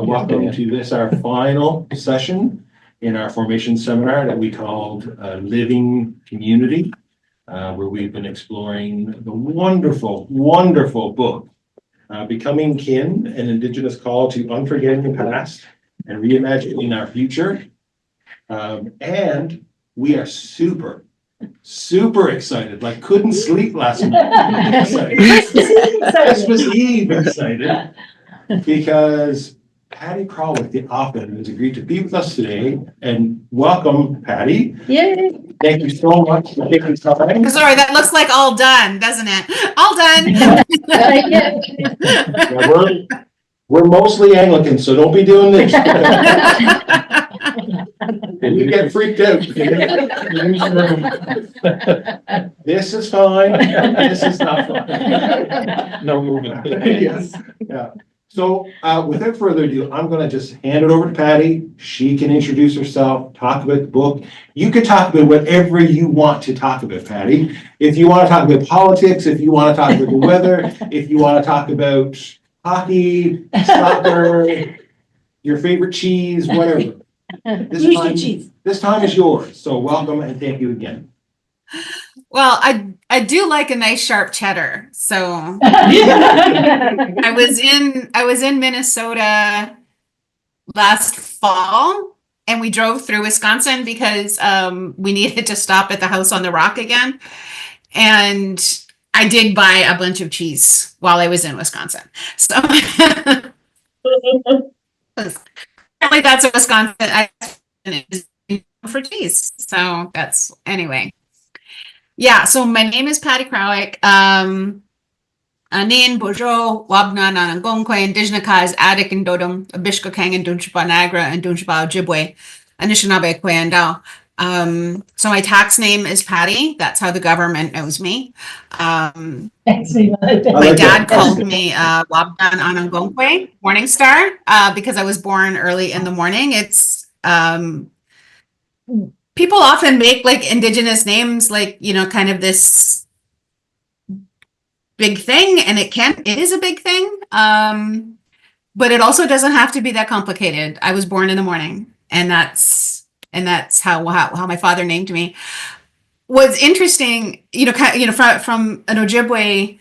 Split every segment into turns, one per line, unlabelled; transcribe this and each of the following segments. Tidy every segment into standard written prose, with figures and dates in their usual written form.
welcome to this, our final session in our formation seminar that we called Living Community, where we've been exploring the wonderful, wonderful book, Becoming Kin, an Indigenous Call to Unforgetting the Past and Reimagining Our Future. And we are super excited, like couldn't sleep last night. Christmas Eve excited, because Patty Krawec, the author, has agreed to be with us today. And welcome, Patty.
Yay.
Thank you so much for taking time.
Sorry, that looks like all done, doesn't it? All done.
Yeah, we're mostly Anglican, so don't be doing this. And you get freaked out. This is fine. This is not fine.
No moving.
Yes. Yeah. So without further ado, I'm going to just hand it over to Patty. She can introduce herself, talk about the book. You can talk about whatever you want to talk about, Patty. If you want to talk about politics, if you want to talk about the weather, if you want to talk about hockey, soccer, your favorite cheese, whatever. This time is yours. So welcome and thank you again.
Well, I do like a nice sharp cheddar. So I was in Minnesota last fall, and we drove through Wisconsin because we needed to stop at the House on the Rock again. And I did buy a bunch of cheese while I was in Wisconsin. So apparently that's a Wisconsin for cheese. So that's anyway. Yeah, so my name is Patty Krawec. Anin Bojo, Wabna Nanangonkwe, Indigenous, Adik and Dodum, Abishkokang and Dunchba Nagra and Dunchba Ojibwe, Anishinaabe Ukranian. So my tax name is Patty. That's how the government knows me. My dad called me Wabna Nanangonkwe, Morning Star, because I was born early in the morning. It's people often make like Indigenous names, like, you know, kind of this big thing, and it is a big thing. But it also doesn't have to be that complicated. I was born in the morning, and that's how my father named me. What's interesting, from an Ojibwe,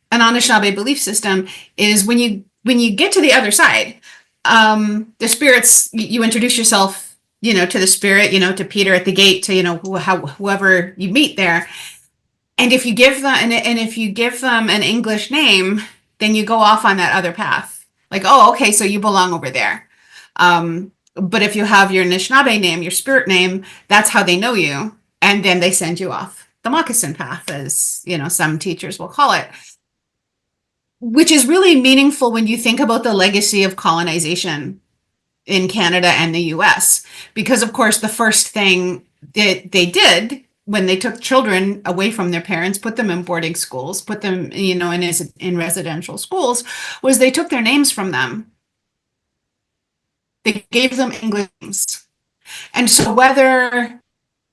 an Anishinaabe belief system, is when you get to the other side, the spirits, you introduce yourself, to the spirit, to Peter at the gate, to, whoever you meet there. And if you give them an English name, then you go off on that other path. Like, oh, okay, so you belong over there. But if you have your Anishinaabe name, your spirit name, that's how they know you. And then they send you off the moccasin path, as, some teachers will call it. Which is really meaningful when you think about the legacy of colonization in Canada and the US, because of course the first thing that they did when they took children away from their parents, put them in boarding schools, put them, in residential schools, was they took their names from them. They gave them English names. And so whether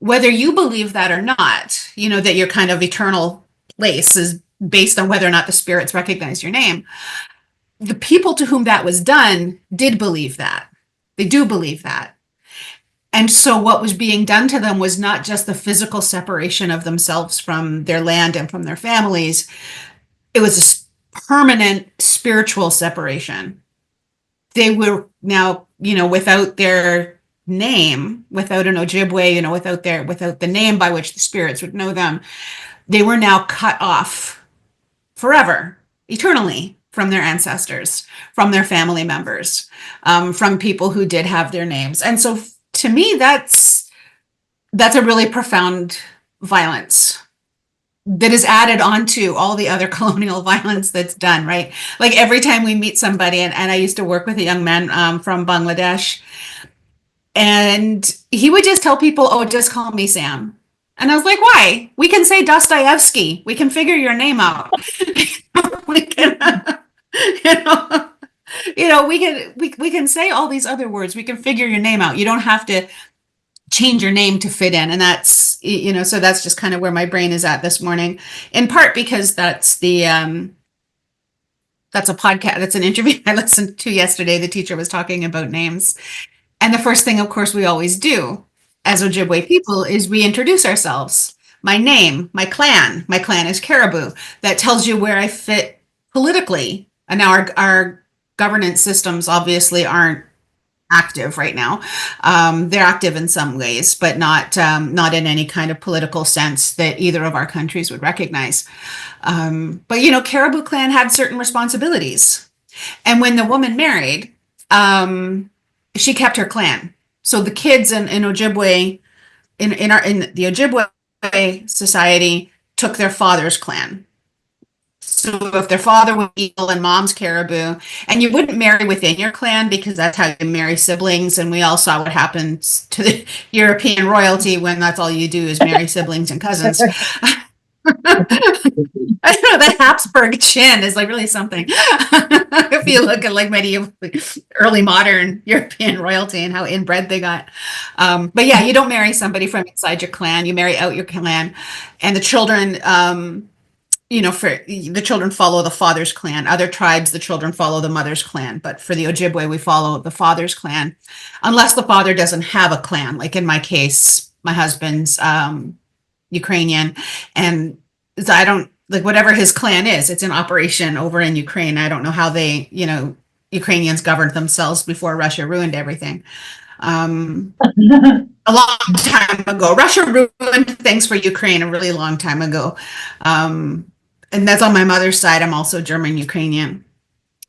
you believe that or not, that your kind of eternal place is based on whether or not the spirits recognize your name, the people to whom that was done did believe that. They do believe that. And so what was being done to them was not just the physical separation of themselves from their land and from their families. It was a permanent spiritual separation. They were now, without their name, without an Ojibwe, without the name by which the spirits would know them, they were now cut off forever, eternally, from their ancestors, from their family members, from people who did have their names. And so to me, that's a really profound violence that is added onto all the other colonial violence that's done, right? Like every time we meet somebody, and I used to work with a young man from Bangladesh, and he would just tell people, oh, just call me Sam. And I was like, why? We can say Dostoevsky. We can figure your name out. We can, we can say all these other words. We can figure your name out. You don't have to change your name to fit in. And that's, so that's just kind of where my brain is at this morning, in part because that's the that's a podcast. That's an interview I listened to yesterday. The teacher was talking about names. And the first thing, of course, we always do as Ojibwe people is we introduce ourselves. My name, my clan. My clan is Caribou. That tells you where I fit politically. And now our governance systems obviously aren't active right now. They're active in some ways, but not in any kind of political sense that either of our countries would recognize. But Caribou clan had certain responsibilities, and when the woman married, she kept her clan. So the kids in Ojibwe in the Ojibwe society took their father's clan. So if their father was Eagle and mom's Caribou, and you wouldn't marry within your clan because that's how you marry siblings, and we all saw what happens to the European royalty when that's all you do is marry siblings and cousins. I don't know, that Habsburg chin is like really something. If you look at like medieval, early modern European royalty and how inbred they got. But yeah, you don't marry somebody from inside your clan. You marry out your clan, and the children, for the children follow the father's clan. Other tribes, the children follow the mother's clan. But for the Ojibwe, we follow the father's clan, unless the father doesn't have a clan. Like in my case, my husband's Ukrainian, and so I don't like whatever his clan is. It's in operation over in Ukraine. I don't know how they, Ukrainians governed themselves before Russia ruined everything. A long time ago, Russia ruined things for Ukraine a really long time ago, and that's on my mother's side. I'm also German Ukrainian.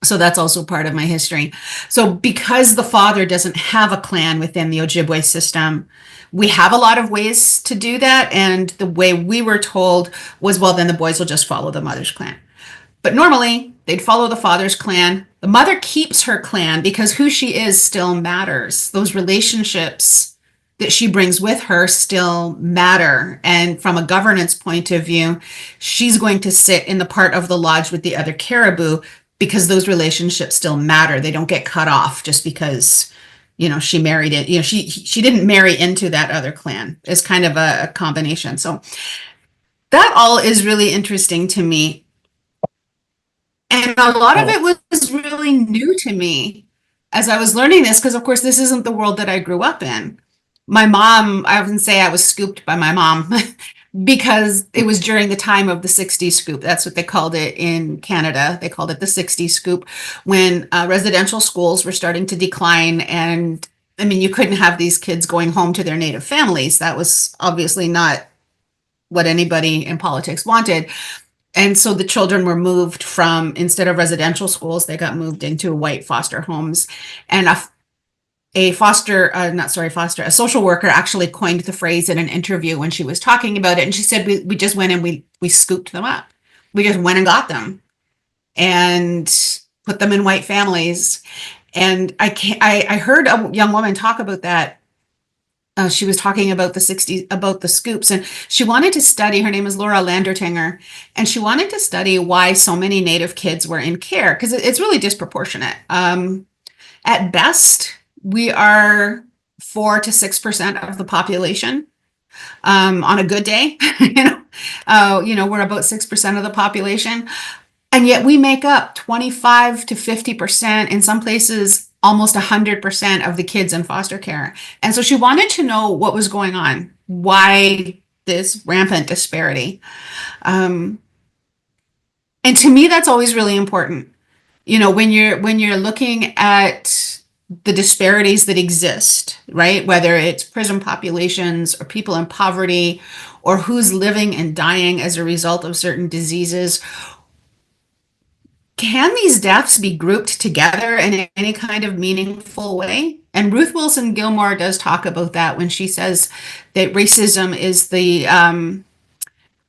So that's also part of my history. So because the father doesn't have a clan within the Ojibwe system, we have a lot of ways to do that. And the way we were told was, well, then the boys will just follow the mother's clan. But normally they'd follow the father's clan. The mother keeps her clan because who she is still matters. Those relationships that she brings with her still matter. And from a governance point of view, she's going to sit in the part of the lodge with the other caribou because those relationships still matter. They don't get cut off just because, she married it. She didn't marry into that other clan. It's kind of a combination. So that all is really interesting to me. And a lot of it was really new to me as I was learning this, because of course, this isn't the world that I grew up in. My mom, I often say I was scooped by my mom because it was during the time of the 60s scoop. That's what they called it in Canada. They called it the 60s scoop when residential schools were starting to decline. And I mean, you couldn't have these kids going home to their native families. That was obviously not what anybody in politics wanted. And so the children were moved from, instead of residential schools, they got moved into white foster homes. And a social worker actually coined the phrase in an interview when she was talking about it. And she said, we just went and we scooped them up. We just went and got them and put them in white families. And I heard a young woman talk about that. She was talking about the 60s, about the scoops, and she wanted to study, her name is Laura Landertinger, and she wanted to study why so many Native kids were in care, because it's really disproportionate. At best, we are 4 to 6% of the population. On a good day, we're about 6% of the population. And yet we make up 25 to 50%, in some places, almost 100% of the kids in foster care. And so she wanted to know what was going on, why this rampant disparity. And to me, that's always really important. When you're looking at the disparities that exist, right? Whether it's prison populations or people in poverty or who's living and dying as a result of certain diseases. Can these deaths be grouped together in any kind of meaningful way? And Ruth Wilson Gilmore does talk about that when she says that racism is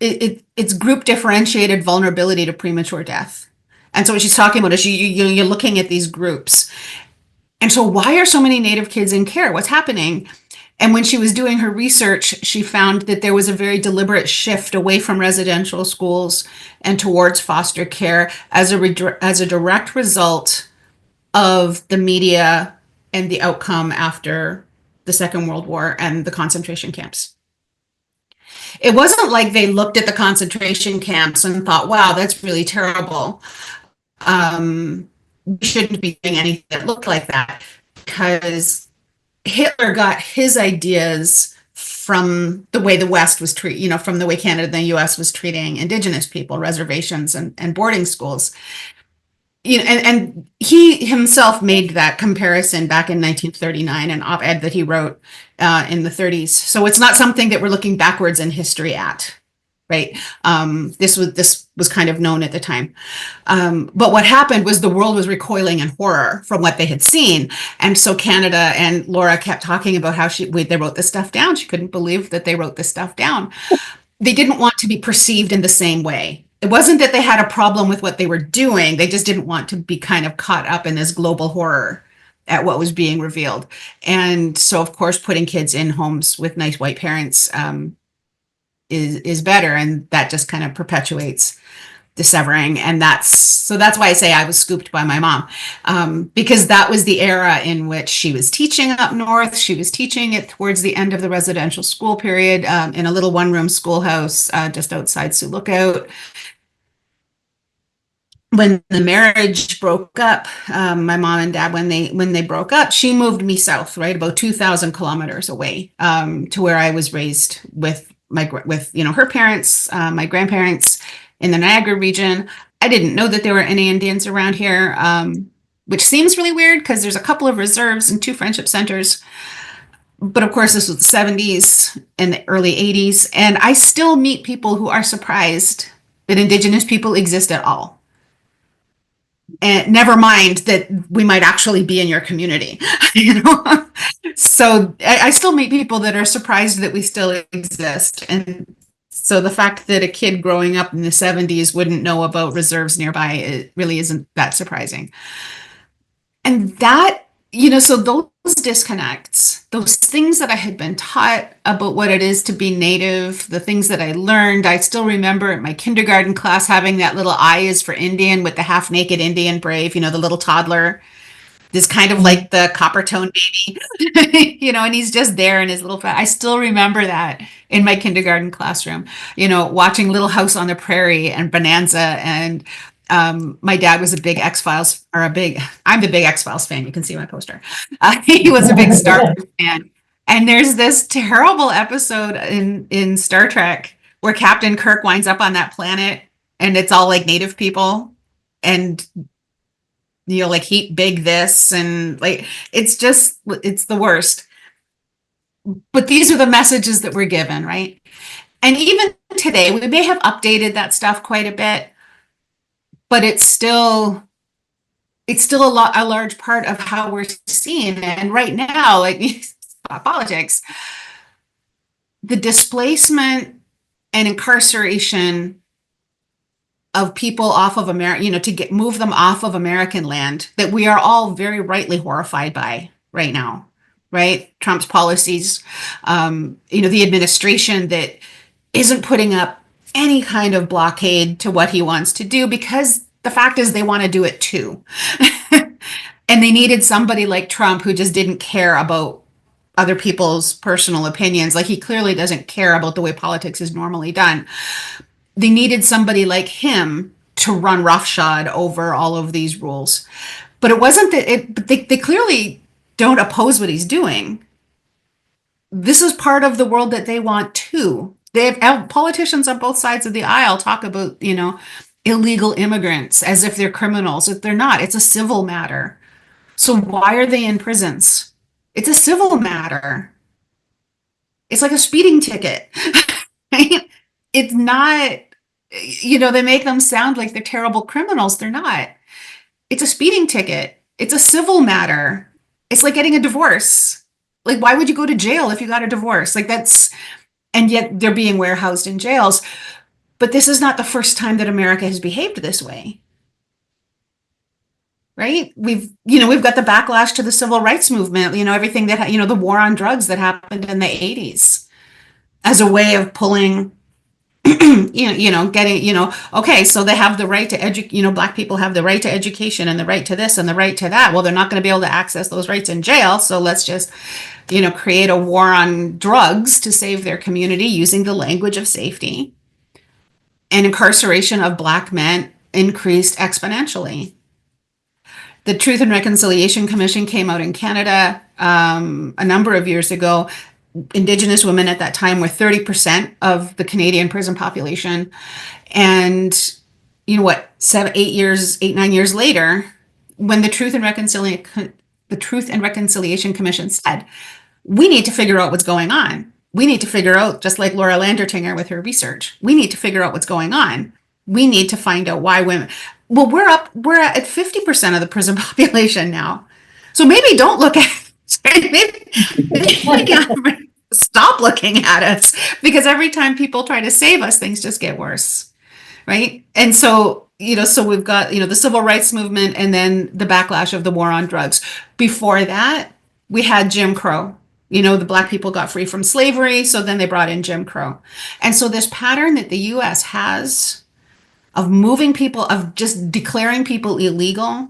it's group differentiated vulnerability to premature death. And so what she's talking about is you're looking at these groups. And so why are so many Native kids in care? What's happening? And when she was doing her research, she found that there was a very deliberate shift away from residential schools and towards foster care as a direct result of the media and the outcome after the Second World War and the concentration camps. It wasn't like they looked at the concentration camps and thought, wow, that's really terrible. We shouldn't be doing anything that looked like that, because Hitler got his ideas from the way the West was from the way Canada and the US was treating Indigenous people, reservations and boarding schools. And he himself made that comparison back in 1939, an op-ed that he wrote in the 30s. So it's not something that we're looking backwards in history at, right? This was kind of known at the time. But what happened was the world was recoiling in horror from what they had seen. And so Canada and Laura kept talking about how they wrote this stuff down. She couldn't believe that they wrote this stuff down. They didn't want to be perceived in the same way. It wasn't that they had a problem with what they were doing. They just didn't want to be kind of caught up in this global horror at what was being revealed. And so, of course, putting kids in homes with nice white parents is better. And that just kind of perpetuates the severing. And that's why I say I was scooped by my mom, because that was the era in which she was teaching up north. She was teaching it towards the end of the residential school period in a little one-room schoolhouse just outside Sioux Lookout. When the marriage broke up, my mom and dad, when they broke up, she moved me south, right, about 2,000 kilometers away, to where I was raised with her parents, my grandparents in the Niagara region. I didn't know that there were any Indians around here, which seems really weird because there's a couple of reserves and 2 friendship centers. But of course, this was the 70s and the early 80s, and I still meet people who are surprised that Indigenous people exist at all. And never mind that we might actually be in your community, So I still meet people that are surprised that we still exist. And so the fact that a kid growing up in the 70s wouldn't know about reserves nearby, it really isn't that surprising. And that, so those disconnects, those things that I had been taught about what it is to be Native, the things that I learned, I still remember at my kindergarten class having that little I is for Indian with the half-naked Indian brave, the little toddler, this kind of like the copper tone baby, and he's just there in his little, I still remember that in my kindergarten classroom, watching Little House on the Prairie and Bonanza. And my dad was a big X-Files, I'm the big X-Files fan. You can see my poster. He was a big Star Trek fan. And there's this terrible episode in Star Trek where Captain Kirk winds up on that planet and it's all like Native people and, like heat big this and like, it's the worst. But these are the messages that we're given, right? And even today, we may have updated that stuff quite a bit, but it's still a large part of how we're seen. And right now, like politics, the displacement and incarceration of people off of America, to move them off of American land, that we are all very rightly horrified by right now, right? Trump's policies, the administration that isn't putting up any kind of blockade to what he wants to do, because the fact is they want to do it too. And they needed somebody like Trump who just didn't care about other people's personal opinions. Like he clearly doesn't care about the way politics is normally done. They needed somebody like him to run roughshod over all of these rules. But it wasn't that they clearly don't oppose what he's doing. This is part of the world that they want too. They have politicians on both sides of the aisle talk about, illegal immigrants as if they're criminals. If they're not, it's a civil matter. So why are they in prisons? It's a civil matter. It's like a speeding ticket. Right? It's not, they make them sound like they're terrible criminals. They're not. It's a speeding ticket. It's a civil matter. It's like getting a divorce. Like, why would you go to jail if you got a divorce? Like and yet they're being warehoused in jails. But this is not the first time that America has behaved this way. Right? We've got the backlash to the civil rights movement, everything that, the war on drugs that happened in the 80s as a way of pulling, getting, okay, so they have the right to educate, Black people have the right to education and the right to this and the right to that. Well, they're not going to be able to access those rights in jail. So let's just, create a war on drugs to save their community using the language of safety. And incarceration of Black men increased exponentially. The Truth and Reconciliation Commission came out in Canada a number of years ago. Indigenous women at that time were 30% of the Canadian prison population. And you know what, 9 years later, when the Truth and Reconciliation Commission said, we need to figure out what's going on. We need to figure out, just like Laura Landertinger with her research, we need to figure out what's going on. We need to find out why women. Well, we're at 50% of the prison population now. So maybe don't look at maybe stop looking at us, because every time people try to save us, things just get worse. Right. And so, so we've got, the civil rights movement and then the backlash of the war on drugs. Before that, we had Jim Crow. The Black people got free from slavery. So then they brought in Jim Crow. And so this pattern that the US has of moving people, of just declaring people illegal,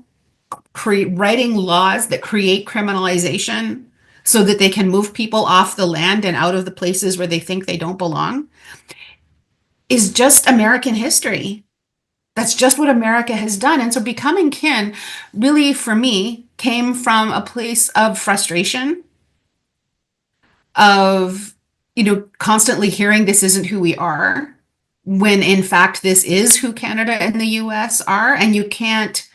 writing laws that create criminalization so that they can move people off the land and out of the places where they think they don't belong, is just American history. That's just what America has done. And so Becoming Kin really, for me, came from a place of frustration, of, constantly hearing this isn't who we are, when in fact this is who Canada and the US are. And you can't,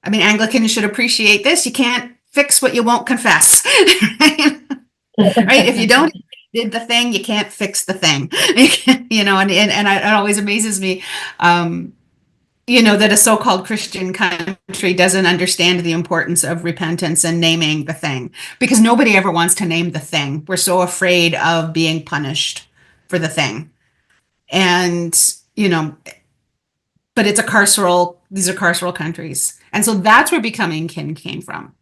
Anglicans should appreciate this. You can't fix what you won't confess. Right? Right? If you don't did the thing, you can't fix the thing. And it always amazes me, that a so-called Christian country doesn't understand the importance of repentance and naming the thing, because nobody ever wants to name the thing. We're so afraid of being punished for the thing. And, but these are carceral countries. And so that's where Becoming Kin came from.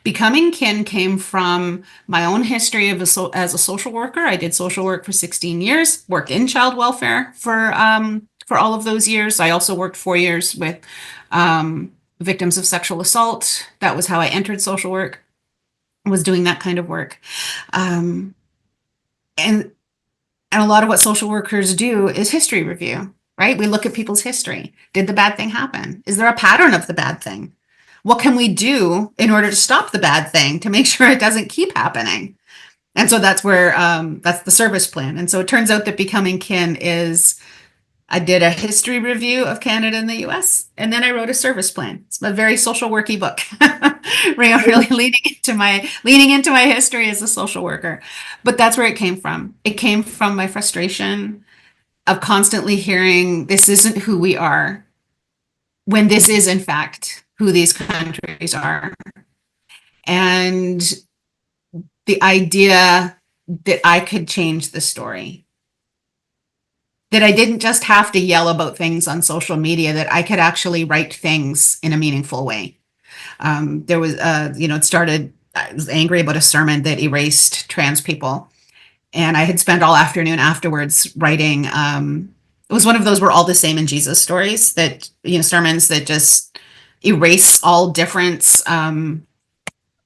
Becoming Kin came from my own history as a social worker. I did social work for 16 years, worked in child welfare for all of those years. I also worked 4 years with victims of sexual assault. That was how I entered social work, was doing that kind of work. And a lot of what social workers do is history review, right? We look at people's history. Did the bad thing happen? Is there a pattern of the bad thing? What can we do in order to stop the bad thing, to make sure it doesn't keep happening? And so that's where, that's the service plan. And so it turns out that Becoming Kin is, I did a history review of Canada and the US, and then I wrote a service plan. It's a very social worky book, really leaning into my history as a social worker. But that's where it came from. It came from my frustration of constantly hearing this isn't who we are, when this is in fact who these countries are. And the idea that I could change the story, that I didn't just have to yell about things on social media, that I could actually write things in a meaningful way. There was, it started, I was angry about a sermon that erased trans people. And I had spent all afternoon afterwards writing, it was one of those "we're all the same in Jesus" stories, that, sermons that just erase all difference in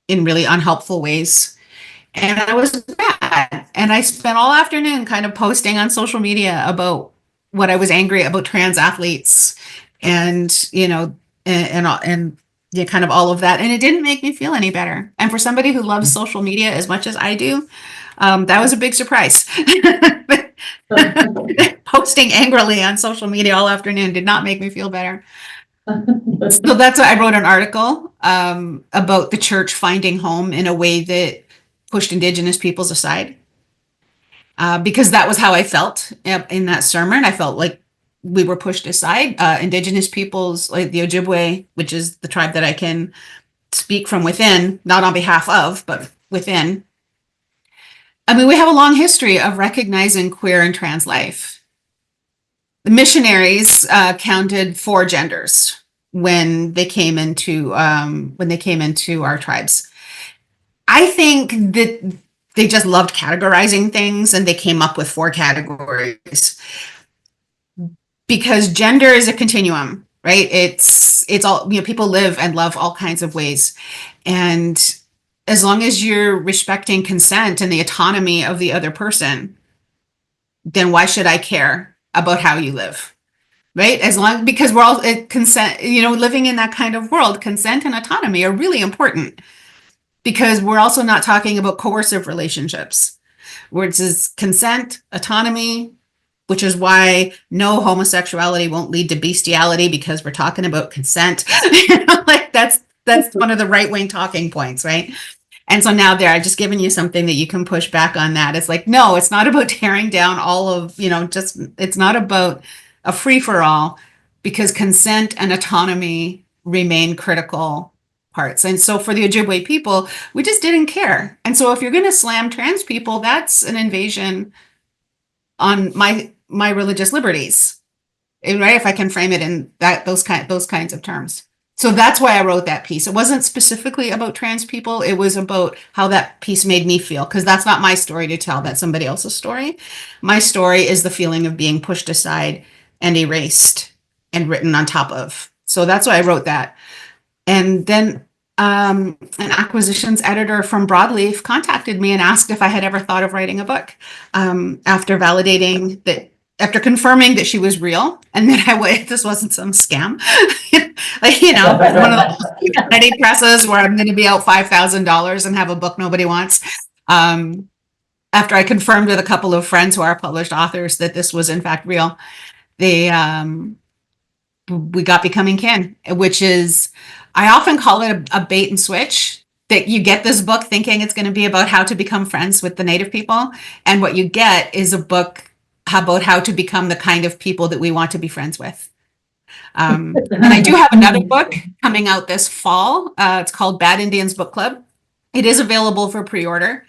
really unhelpful ways. And I was mad. And I spent all afternoon kind of posting on social media about what I was angry about trans athletes and, and kind of all of that. And it didn't make me feel any better. And for somebody who loves social media as much as I do, that was a big surprise. Posting angrily on social media all afternoon did not make me feel better. So that's why I wrote an article about the church finding home in a way that pushed Indigenous peoples aside, because that was how I felt in that sermon. I felt like we were pushed aside. Indigenous peoples, like the Ojibwe, which is the tribe that I can speak from within, not on behalf of, but within. We have a long history of recognizing queer and trans life. The missionaries counted 4 genders when they came into our tribes. I think that they just loved categorizing things, and they came up with 4 categories, because gender is a continuum, right? It's all, people live and love all kinds of ways, and as long as you're respecting consent and the autonomy of the other person, then why should I care about how you live? right? As long because we're all consent, living in that kind of world, consent and autonomy are really important because we're also not talking about coercive relationships, which is consent, autonomy, which is why no homosexuality won't lead to bestiality because we're talking about consent. Like that's one of the right-wing talking points, right? And so now there, I've just given you something that you can push back on that. It's like, no, it's not about tearing down all of, just, it's not about a free for all because consent and autonomy remain critical parts. And so for the Ojibwe people, we just didn't care. And so if you're going to slam trans people, that's an invasion on my religious liberties, right? If I can frame it in those kinds of terms. So that's why I wrote that piece. It wasn't specifically about trans people. It was about how that piece made me feel, because that's not my story to tell. That's somebody else's story. My story is the feeling of being pushed aside and erased and written on top of. So that's why I wrote that. And then an acquisitions editor from Broadleaf contacted me and asked if I had ever thought of writing a book after validating that, after confirming that she was real and that this wasn't some scam. Like, one of those Betty presses where I'm going to be out $5,000 and have a book nobody wants. After I confirmed with a couple of friends who are published authors that this was in fact real, we got Becoming Kin, which is, I often call it a bait and switch, that you get this book thinking it's going to be about how to become friends with the Native people. And what you get is a book about how to become the kind of people that we want to be friends with. And I do have another book coming out this fall. It's called Bad Indians Book Club. It is available for pre-order.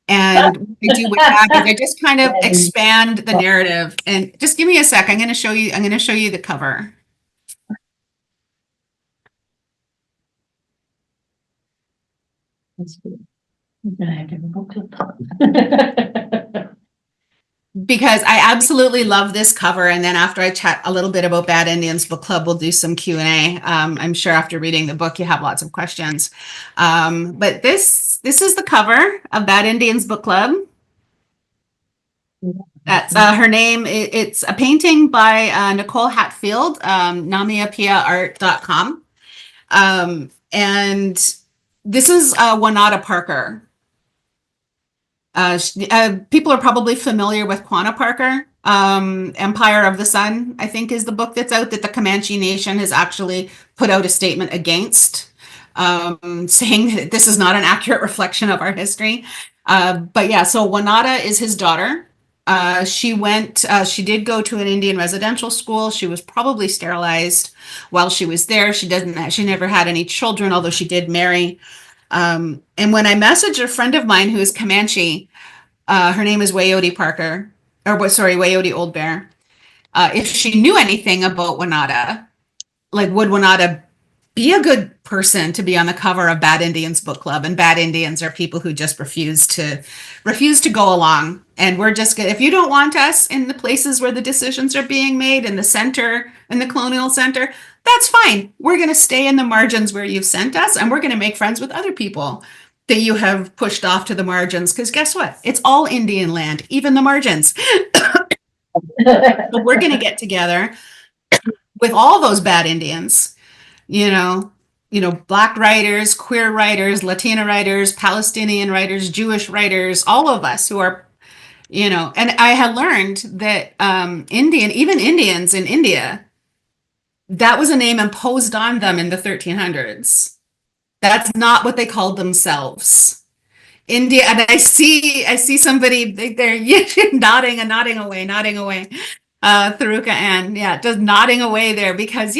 And what I do with that is I just kind of expand the narrative. And just give me a sec. I'm going to show you the cover.
That's good. I'm gonna have to have a book club.
Because I absolutely love this cover. And then after I chat a little bit about Bad Indians Book Club, we'll do some Q&A. I'm sure after reading the book, you have lots of questions. But this is the cover of Bad Indians Book Club. That's her name. It's a painting by Nicole Hatfield, namiapiaart.com. And this is Wanata Parker. People are probably familiar with Quanah Parker. Empire of the Sun, I think, is the book that's out that the Comanche Nation has actually put out a statement against, saying that this is not an accurate reflection of our history. But yeah, so Wanata is his daughter. She did go to an Indian residential school. She was probably sterilized while she was there. She never had any children, although she did marry. And when I messaged a friend of mine who is Comanche, her name is Wayoti Parker, Wayoti Old Bear, if she knew anything about Wanata, like would Wanata be a good person to be on the cover of Bad Indians Book Club? And bad Indians are people who just refuse to go along. And we're just good. If you don't want us in the places where the decisions are being made, in the center, in the colonial center, that's fine. We're going to stay in the margins where you've sent us, and we're going to make friends with other people that you have pushed off to the margins. Because guess what? It's all Indian land, even the margins. So we're going to get together with all those bad Indians, Black writers, queer writers, Latina writers, Palestinian writers, Jewish writers, all of us who are, and I had learned that even Indians in India, that was a name imposed on them in the 1300s. That's not what they called themselves. India, and I see somebody there nodding away. Tharuka Ann, just nodding away there because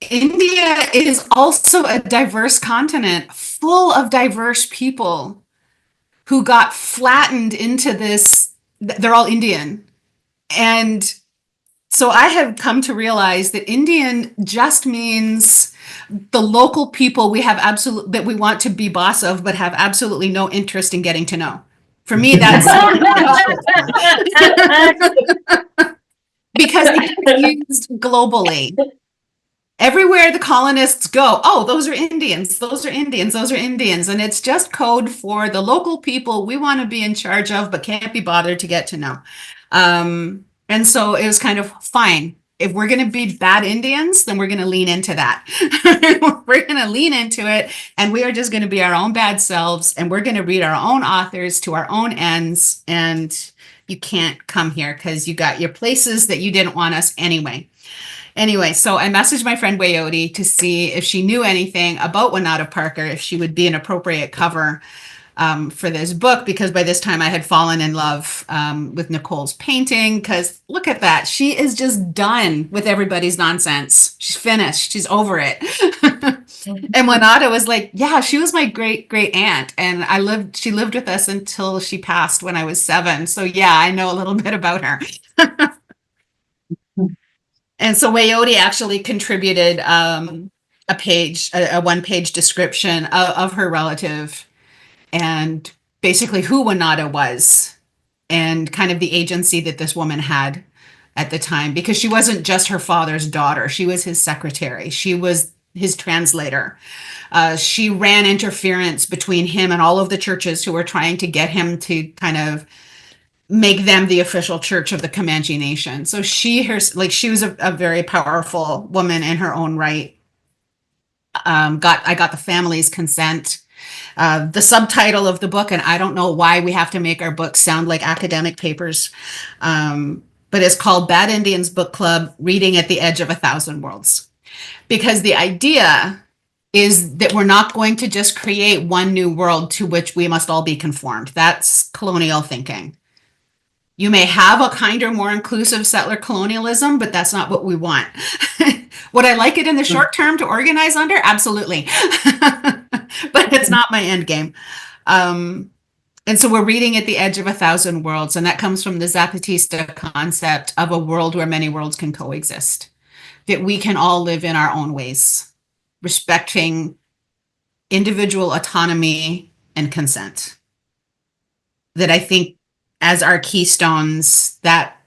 India is also a diverse continent full of diverse people who got flattened into this. They're all Indian. And so I have come to realize that Indian just means the local people that we want to be boss of, but have absolutely no interest in getting to know. For me, that's because it's used globally. Everywhere the colonists go, oh, those are Indians, those are Indians, those are Indians. And it's just code for the local people we want to be in charge of, but can't be bothered to get to know. And so it was kind of fine. If we're going to be bad Indians, then we're going to lean into that. We're going to lean into it, and we are just going to be our own bad selves, and we're going to read our own authors to our own ends. And you can't come here because you got your places that you didn't want us anyway. Anyway, so I messaged my friend Wayoti to see if she knew anything about Winata Parker, if she would be an appropriate cover for this book, because by this time I had fallen in love with Nicole's painting, because look at that. She is just done with everybody's nonsense. She's finished. She's over it. And Winata was like, yeah, she was my great great aunt. And she lived with us until she passed when I was 7. So yeah, I know a little bit about her. And so Wayoti actually contributed a one-page description of her relative, and basically who Winata was and kind of the agency that this woman had at the time, because she wasn't just her father's daughter. She was his secretary. She was his translator. She ran interference between him and all of the churches who were trying to get him to kind of make them the official church of the Comanche Nation. So she was a very powerful woman in her own right. I got the family's consent. The subtitle of the book, and I don't know why we have to make our books sound like academic papers, but it's called Bad Indians Book Club, Reading at the Edge of 1,000 Worlds. Because the idea is that we're not going to just create one new world to which we must all be conformed. That's colonial thinking. You may have a kinder, more inclusive settler colonialism, but that's not what we want. Would I like it in the short term to organize under? Absolutely. But it's not my end game. And so we're reading at the edge of 1,000 worlds, and that comes from the Zapatista concept of a world where many worlds can coexist, that we can all live in our own ways, respecting individual autonomy and consent. That I think as our keystones, that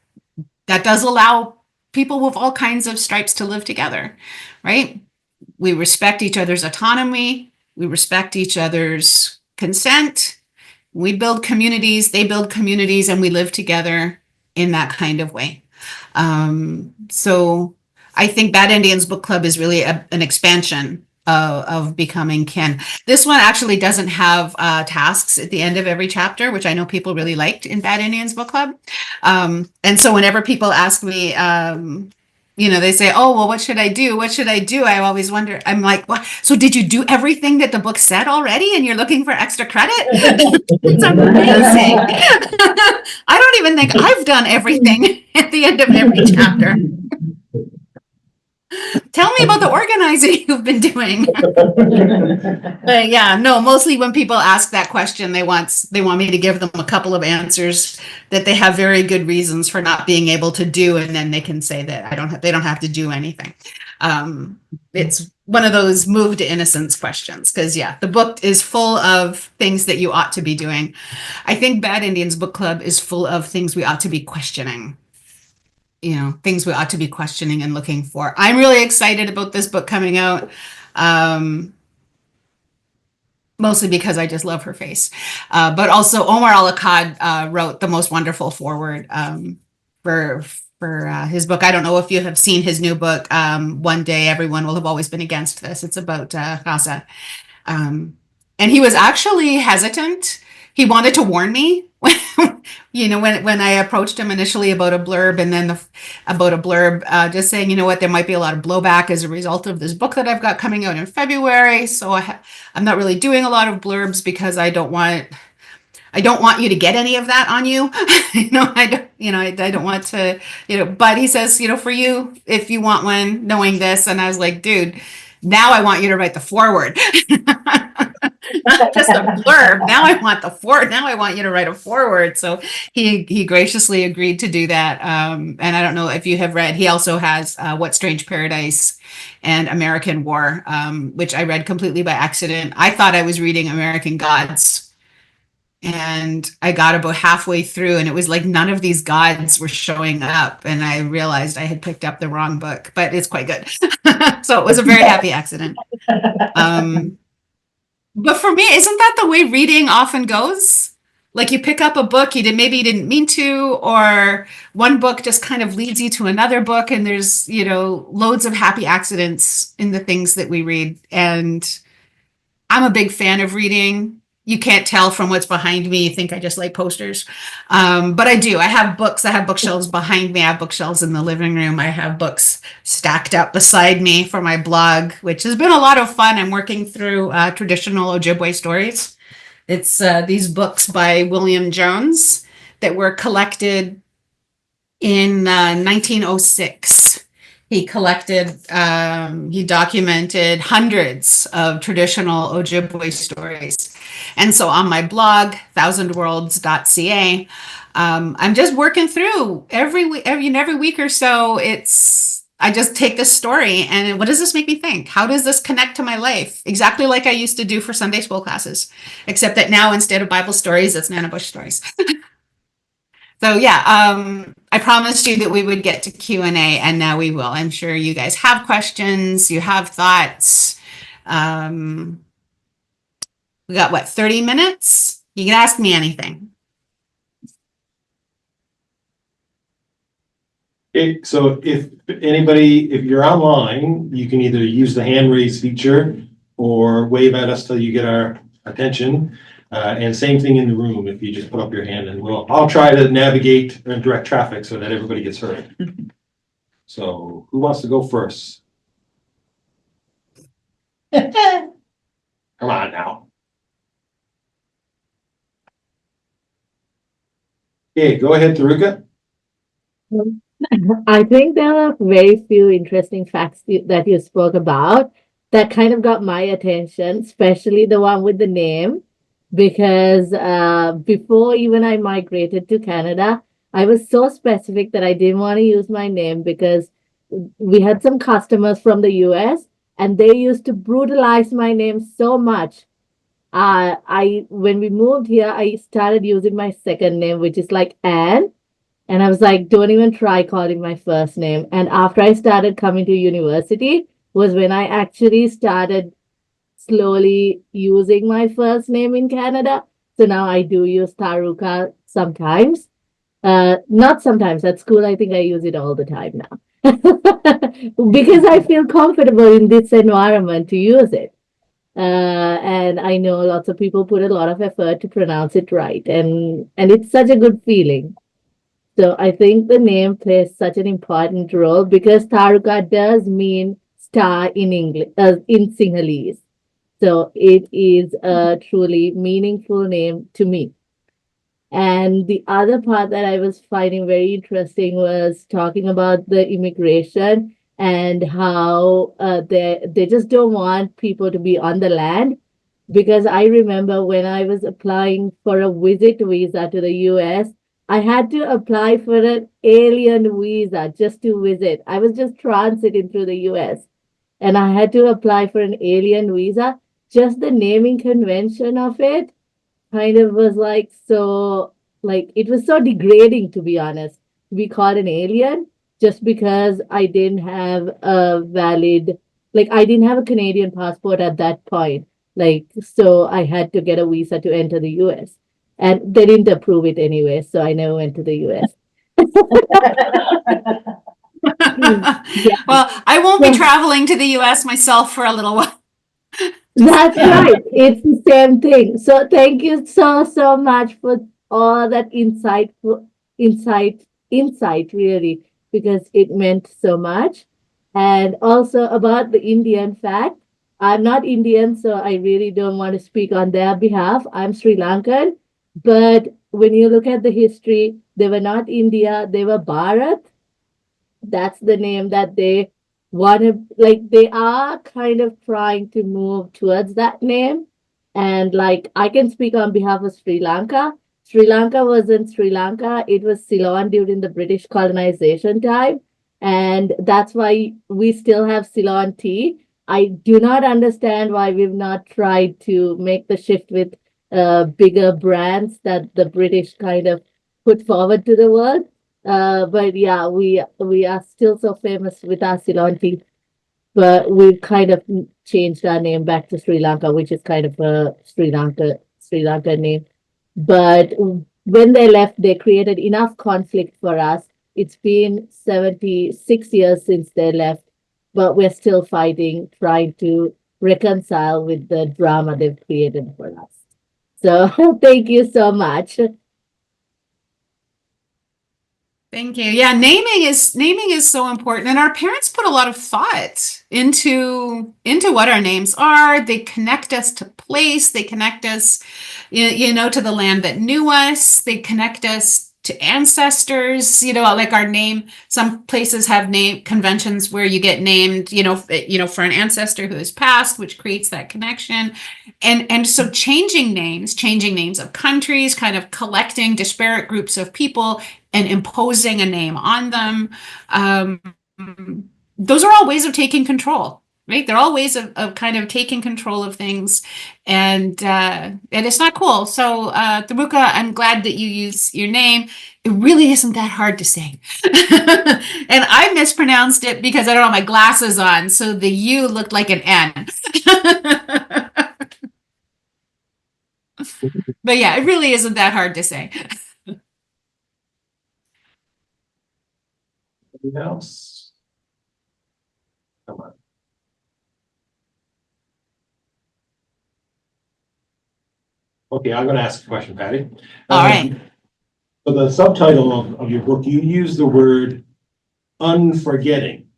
does allow people with all kinds of stripes to live together, right? We respect each other's autonomy. We respect each other's consent. We build communities, they build communities, and we live together in that kind of way. So I think Bad Indians Book Club is really an expansion of becoming kin. This one actually doesn't have tasks at the end of every chapter, which I know people really liked in Bad Indians Book Club. And so whenever people ask me, they say, oh, well, what should I do? What should I do? I always wonder, I'm like, well, so did you do everything that the book said already and you're looking for extra credit? It's amazing. I don't even think I've done everything at the end of every chapter. Tell me about the organizing you've been doing. But yeah, no, mostly when people ask that question, they want me to give them a couple of answers that they have very good reasons for not being able to do, and then they can say that they don't have to do anything. It's one of those move to innocence questions, because yeah, the book is full of things that you ought to be doing. I think Bad Indians Book Club is full of things we ought to be questioning. Things we ought to be questioning and looking for. I'm really excited about this book coming out, mostly because I just love her face. But also Omar Al-Akkad wrote the most wonderful foreword for his book. I don't know if you have seen his new book, One Day Everyone Will Have Always Been Against This. It's about Gaza. And he was actually hesitant. He wanted to warn me when I approached him initially about a blurb, and then about a blurb, just saying, there might be a lot of blowback as a result of this book that I've got coming out in February. So I'm not really doing a lot of blurbs because I don't want you to get any of that on you. I don't want to, but he says, for you, if you want one, knowing this. And I was like, dude, now I want you to write the foreword. Not just a blurb. Now I want the foreword. Now I want you to write a foreword. So he graciously agreed to do that. And I don't know if you have read, he also has What Strange Paradise and American War, which I read completely by accident. I thought I was reading American Gods, and I got about halfway through, and it was like none of these gods were showing up, and I realized I had picked up the wrong book, but it's quite good. So it was a very happy accident. But for me, isn't that the way reading often goes? like you pick up a book maybe you didn't mean to, or one book just kind of leads you to another book, and there's, loads of happy accidents in the things that we read. And I'm a big fan of reading. You can't tell from what's behind me. You think I just like posters. But I do. I have books. I have bookshelves behind me. I have bookshelves in the living room. I have books stacked up beside me for my blog, which has been a lot of fun. I'm working through traditional Ojibwe stories. It's these books by William Jones that were collected in 1906. He documented hundreds of traditional Ojibwe stories. And so on my blog, thousandworlds.ca, I'm just working through every week or so. I just take this story and what does this make me think? How does this connect to my life? Exactly like I used to do for Sunday school classes, except that now instead of Bible stories, it's Nana Bush stories. So yeah, I promised you that we would get to Q&A, and now we will. I'm sure you guys have questions, you have thoughts. We got 30 minutes? You can ask me anything.
Okay, so if you're online, you can either use the hand raise feature or wave at us till you get our attention. And same thing in the room, if you just put up your hand, and I'll try to navigate and direct traffic so that everybody gets heard. So who wants to go first? Come on now. Okay, go ahead, Taruka.
I think there are very few interesting facts that you spoke about that kind of got my attention, especially the one with the name, because before even I migrated to Canada, I was so specific that I didn't want to use my name because we had some customers from the US and they used to brutalize my name so much. When we moved here, I started using my second name, which is like Anne. And I was like, don't even try calling my first name. And after I started coming to university was when I actually started slowly using my first name in Canada. So now I do use Taruka sometimes. Not sometimes. At school, I think I use it all the time now. Because I feel comfortable in this environment to use it. And I know lots of people put a lot of effort to pronounce it right. And it's such a good feeling. So I think the name plays such an important role because Taruka does mean star in English, in Sinhalese. So it is a truly meaningful name to me. And the other part that I was finding very interesting was talking about the immigration and how they just don't want people to be on the land. Because I remember when I was applying for a visit visa to the US, I had to apply for an alien visa just to visit. I was just transiting through the US and I had to apply for an alien visa. Just the naming convention of it kind of was like it was so degrading, to be honest, to be called an alien just because I didn't have a I didn't have a Canadian passport at that point. So I had to get a visa to enter the US. And they didn't approve it anyway, so I never went to the US. Yeah.
Well, I won't be traveling to the US myself for a little while.
That's right. It's the same thing. So thank you so much for all that insight really, because it meant so much. And also about the Indian fact, I'm not Indian, so I really don't want to speak on their behalf. I'm Sri Lankan. But when you look at the history, they were not India, they were Bharat. That's the name that they wanted. They are kind of trying to move towards that name. And I can speak on behalf of Sri Lanka. Sri Lanka wasn't Sri Lanka, it was Ceylon during the British colonization time. And that's why we still have Ceylon tea. I do not understand why we've not tried to make the shift with bigger brands that the British kind of put forward to the world. But yeah, we are still so famous with our Ceylon tea. But we've kind of changed our name back to Sri Lanka, which is kind of a Sri Lanka name. But when they left, they created enough conflict for us. It's been 76 years since they left, but we're still fighting, trying to reconcile with the drama they've created for us. So thank you so much.
Thank you. Yeah, naming is so important, and our parents put a lot of thought into what our names are. They connect us to place. They connect us, to the land that knew us. They connect us to ancestors. Like our name. Some places have name conventions where you get named, for an ancestor who has passed, which creates that connection. And so changing names of countries, kind of collecting disparate groups of people and imposing a name on them. Those are all ways of taking control, right? They're all ways of kind of taking control of things. And it's not cool. So Taruka, I'm glad that you use your name. It really isn't that hard to say. And I mispronounced it because I don't have my glasses on. So the U looked like an N. But yeah, it really isn't that hard to say.
Anything else? Come on. Okay, I'm going to ask a question, Patty.
All right.
For the subtitle of your book, you use the word unforgetting.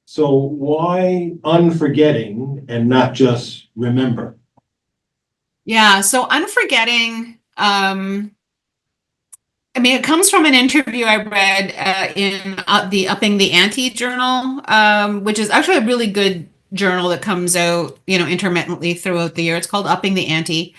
So why unforgetting and not just remember?
Yeah, so Unforgetting, it comes from an interview I read in the Upping the Ante journal, which is actually a really good journal that comes out, intermittently throughout the year. It's called Upping the Ante,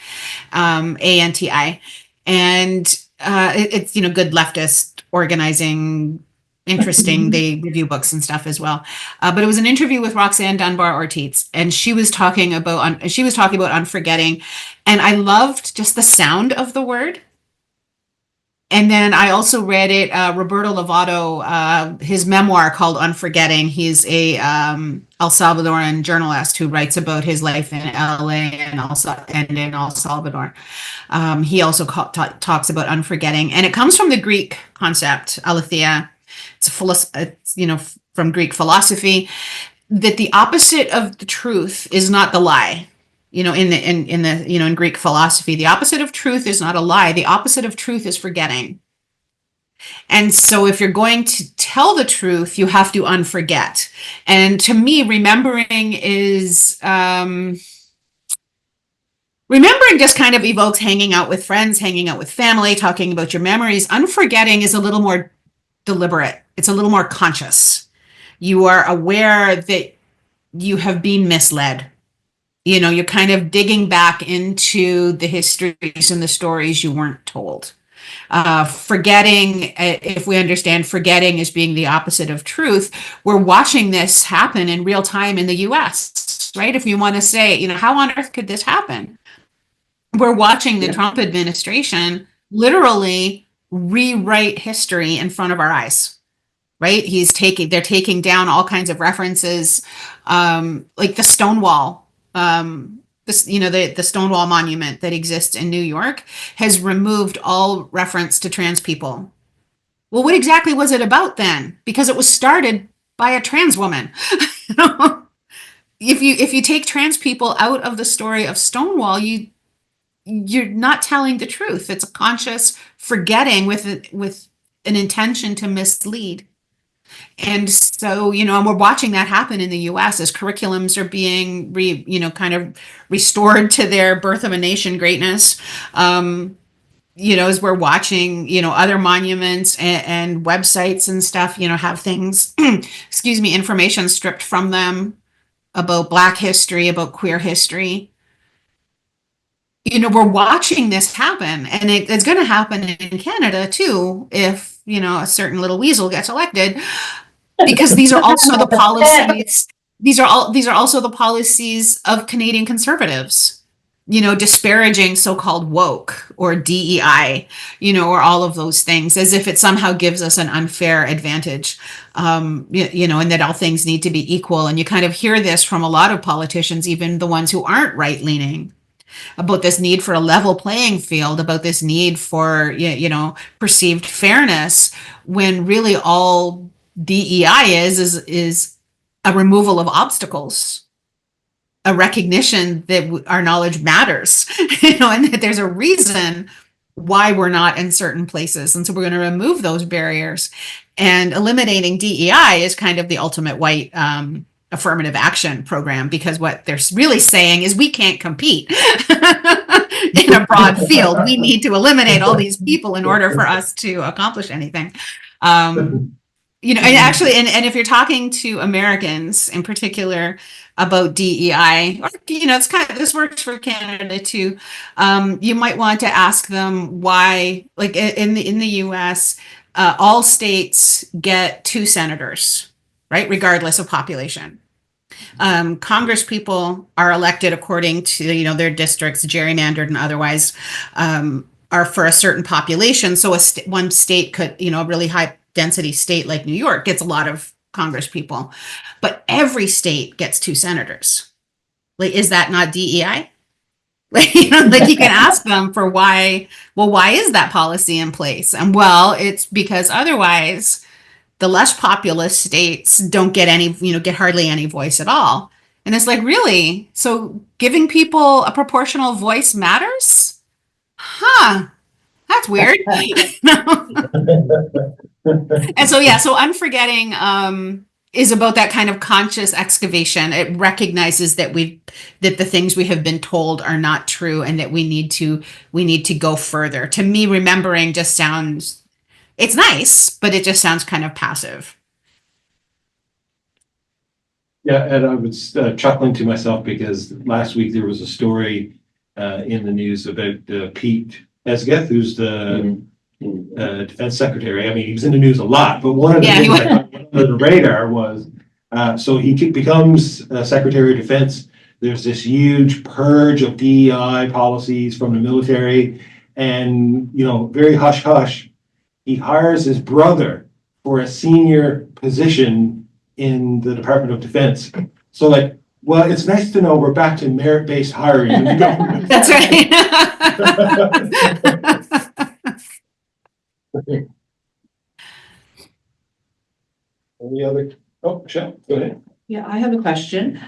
ANTI, and it's good leftist organizing. Interesting. They review books and stuff as well. But it was an interview with Roxanne Dunbar Ortiz, and she was talking about unforgetting, and I loved just the sound of the word. And then I also read it, Roberto Lovato, his memoir called Unforgetting. He's a El Salvadoran journalist who writes about his life in LA and in El Salvador. He also talks about unforgetting, and it comes from the Greek concept, aletheia. It's from Greek philosophy, that the opposite of the truth is not the lie. In Greek philosophy, the opposite of truth is not a lie. The opposite of truth is forgetting. And so if you're going to tell the truth, you have to unforget. And to me, remembering just kind of evokes hanging out with friends, hanging out with family, talking about your memories. Unforgetting is a little more deliberate. It's a little more conscious. You are aware that you have been misled. You're kind of digging back into the histories and the stories you weren't told. Forgetting, if we understand forgetting as being the opposite of truth, we're watching this happen in real time in the US, right? If you want to say, how on earth could this happen? We're watching the Trump administration literally rewrite history in front of our eyes. Right? They're taking down all kinds of references, like the Stonewall, the Stonewall monument that exists in New York has removed all reference to trans people. Well, what exactly was it about then? Because it was started by a trans woman. If you take trans people out of the story of Stonewall, you're not telling the truth. It's a conscious forgetting with an intention to mislead. And so, and we're watching that happen in the US as curriculums are being kind of restored to their birth of a nation greatness. As we're watching, other monuments and websites and stuff, have things, information stripped from them about Black history, about queer history. We're watching this happen, and it's going to happen in Canada too if, a certain little weasel gets elected. Because these are also the policies. These are also the policies of Canadian conservatives. Disparaging so-called woke or DEI. Or all of those things, as if it somehow gives us an unfair advantage. And that all things need to be equal. And you kind of hear this from a lot of politicians, even the ones who aren't right-leaning. about this need for a level playing field, about this need for, perceived fairness, when really all DEI is a removal of obstacles, a recognition that our knowledge matters, and that there's a reason why we're not in certain places. And so we're going to remove those barriers, and eliminating DEI is kind of the ultimate white affirmative action program, because what they're really saying is we can't compete in a broad field. We need to eliminate all these people in order for us to accomplish anything. And actually, and if you're talking to Americans in particular about DEI, or, it's kind of, this works for Canada too. You might want to ask them why, like in the US, all states get 2 senators, right? Regardless of population. Congress people are elected according to, their districts, gerrymandered and otherwise, are for a certain population. So one state could, a really high density state like New York gets a lot of Congress people, but every state gets 2 senators. Like, is that not DEI? Like, you can ask them for why. Well, why is that policy in place? And well, it's because otherwise the less populous states don't get any, get hardly any voice at all. And it's like, really? So giving people a proportional voice matters? Huh. That's weird. And so, so Unforgetting is about that kind of conscious excavation. It recognizes that that the things we have been told are not true, and that we need to go further. To me, remembering just sounds, it's nice, but it just sounds kind of passive.
Yeah, and I was chuckling to myself because last week there was a story in the news about Pete Esgeth, who's the defense secretary. I mean, he was in the news a lot, but one of the things that got under the radar was, so he becomes Secretary of Defense. There's this huge purge of DEI policies from the military, and, very hush-hush, he hires his brother for a senior position in the Department of Defense. So, like, well, it's nice to know we're back to merit-based hiring in the government.
That's right.
Any other? Oh, Michelle, go ahead.
Yeah, I have a question.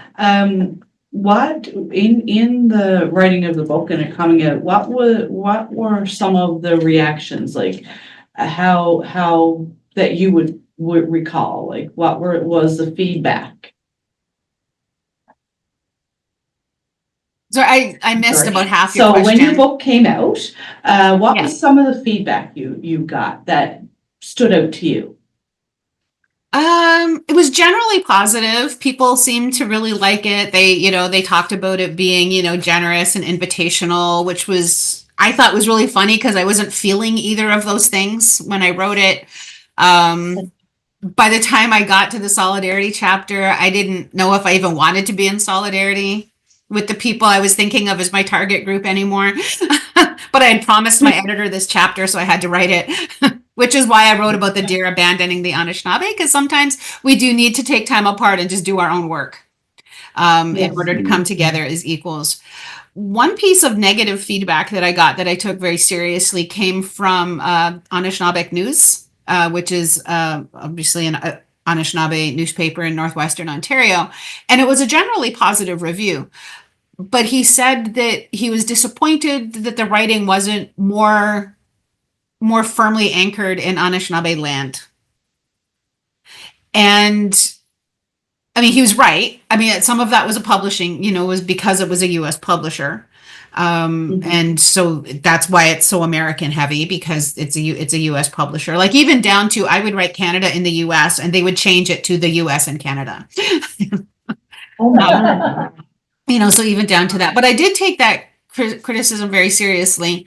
What in the writing of the book and it coming out, what were some of the reactions, like how that you would recall? Like, what was the feedback?
So I missed about half your
So
question.
when your book came out, what was some of the feedback you got that stood out to you?
It was generally positive. People seemed to really like it. They talked about it being, generous and invitational, which I thought was really funny because I wasn't feeling either of those things when I wrote it. By the time I got to the solidarity chapter, I didn't know if I even wanted to be in solidarity with the people I was thinking of as my target group anymore. But I had promised my editor this chapter, so I had to write it. Which is why I wrote about the deer abandoning the Anishinaabe, because sometimes we do need to take time apart and just do our own work in order to come together as equals. One piece of negative feedback that I got that I took very seriously came from Anishinaabe News, which is obviously an Anishinaabe newspaper in Northwestern Ontario. And it was a generally positive review. But he said that he was disappointed that the writing wasn't more firmly anchored in Anishinaabe land. And I mean, he was right. I mean, some of that was was because it was a US publisher. And so that's why it's so American heavy, because it's a US publisher. Like, even down to, I would write Canada in the US and they would change it to the US and Canada.
Oh my God.
So even down to that. But I did take that criticism very seriously.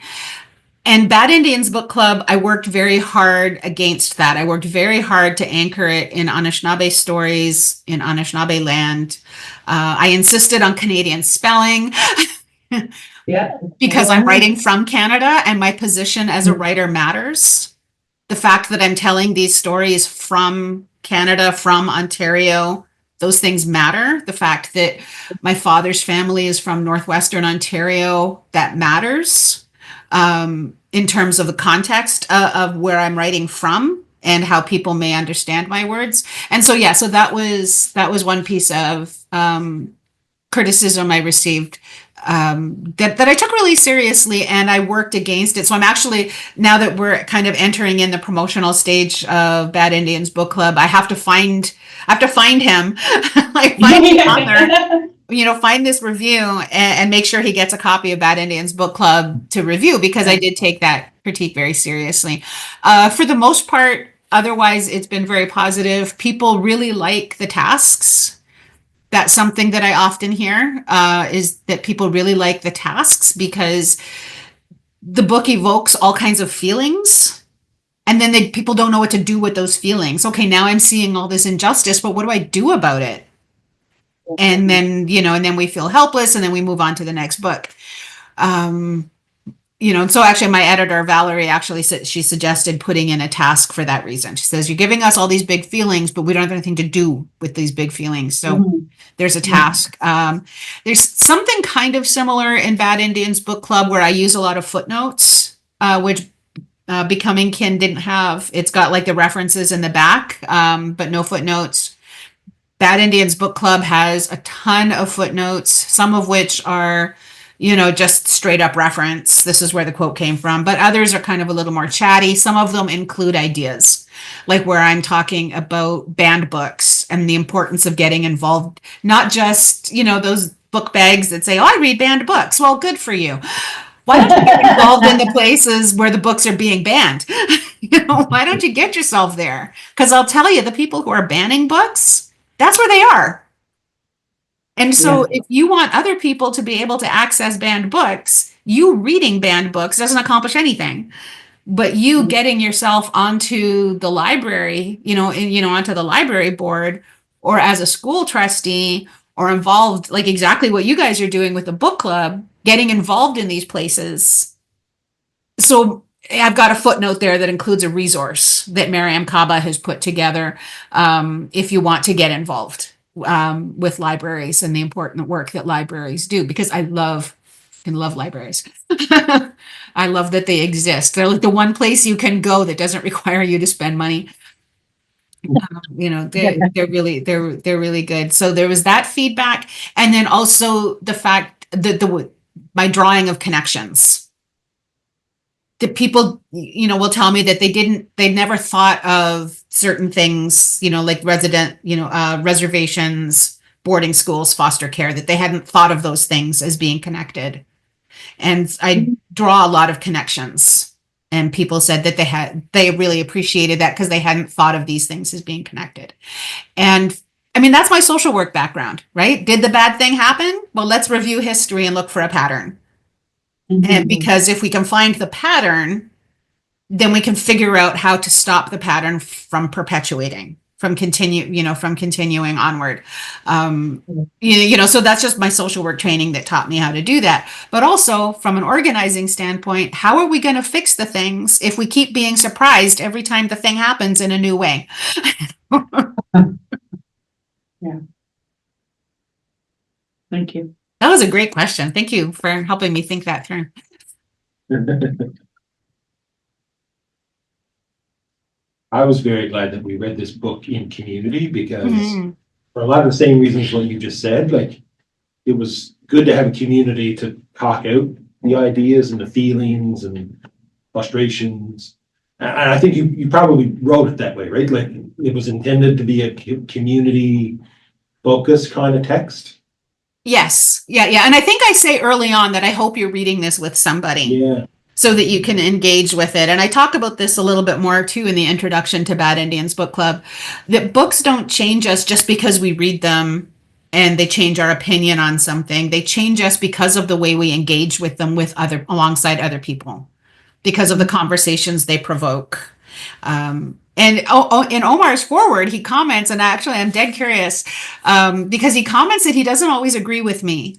And Bad Indians Book Club, I worked very hard against that. I worked very hard to anchor it in Anishinaabe stories, in Anishinaabe land. I insisted on Canadian spelling.
Yeah.
Because I'm writing from Canada and my position as a writer matters. The fact that I'm telling these stories from Canada, from Ontario, those things matter. The fact that my father's family is from Northwestern Ontario, that matters in terms of the context of where I'm writing from and how people may understand my words. And so, yeah, so that was one piece of criticism I received that I took really seriously, and I worked against it. So I'm actually, now that we're kind of entering in the promotional stage of Bad Indians Book Club, I have to find him, like find the author, find this review and make sure he gets a copy of Bad Indians Book Club to review, because I did take that critique very seriously. For the most part, otherwise, it's been very positive. People really like the tasks. That's something that I often hear, is that people really like the tasks because the book evokes all kinds of feelings. And then people don't know what to do with those feelings. Okay, now I'm seeing all this injustice, but what do I do about it? And then, and then we feel helpless, and then we move on to the next book. And so actually my editor, Valerie, actually said, she suggested putting in a task for that reason. She says, you're giving us all these big feelings, but we don't have anything to do with these big feelings. So there's a task. There's something kind of similar in Bad Indians Book Club where I use a lot of footnotes, which Becoming Kin didn't have. It's got like the references in the back, but no footnotes. Bad Indians Book Club has a ton of footnotes, some of which are just straight up reference. This is where the quote came from, but others are kind of a little more chatty. Some of them include ideas, like where I'm talking about banned books and the importance of getting involved, not just, those book bags that say, oh, I read banned books. Well, good for you. Why don't you get involved in the places where the books are being banned? Why don't you get yourself there? Because I'll tell you, the people who are banning books, that's where they are. And so if you want other people to be able to access banned books, you reading banned books doesn't accomplish anything. But you getting yourself onto the library, onto the library board, or as a school trustee, or involved, like exactly what you guys are doing with the book club, getting involved in these places. So I've got a footnote there that includes a resource that Mariam Kaba has put together if you want to get involved with libraries and the important work that libraries do, because I love libraries. I love that they exist. They're like the one place you can go that doesn't require you to spend money. They're really good. So there was that feedback, and then also the fact that my drawing of connections. That people, will tell me that they never thought of certain things, like reservations, boarding schools, foster care, that they hadn't thought of those things as being connected. And I draw a lot of connections, and people said that they really appreciated that because they hadn't thought of these things as being connected. And I mean, that's my social work background, right? Did the bad thing happen? Well, let's review history and look for a pattern. And because if we can find the pattern, then we can figure out how to stop the pattern from perpetuating, from continuing onward. So that's just my social work training that taught me how to do that. But also from an organizing standpoint, how are we going to fix the things if we keep being surprised every time the thing happens in a new way?
Yeah. Thank you.
That was a great question. Thank you for helping me think that through.
I was very glad that we read this book in community because for a lot of the same reasons what you just said, like it was good to have a community to talk out the ideas and the feelings and frustrations. And I think you probably wrote it that way, right? Like it was intended to be a community focused kind of text.
Yes. Yeah. And I think I say early on that I hope you're reading this with somebody so that you can engage with it. And I talk about this a little bit more too in the introduction to Bad Indians Book Club, that books don't change us just because we read them and they change our opinion on something. They change us because of the way we engage with them alongside other people, because of the conversations they provoke. And in Omar's forward, he comments, and actually I'm dead curious because he comments that he doesn't always agree with me.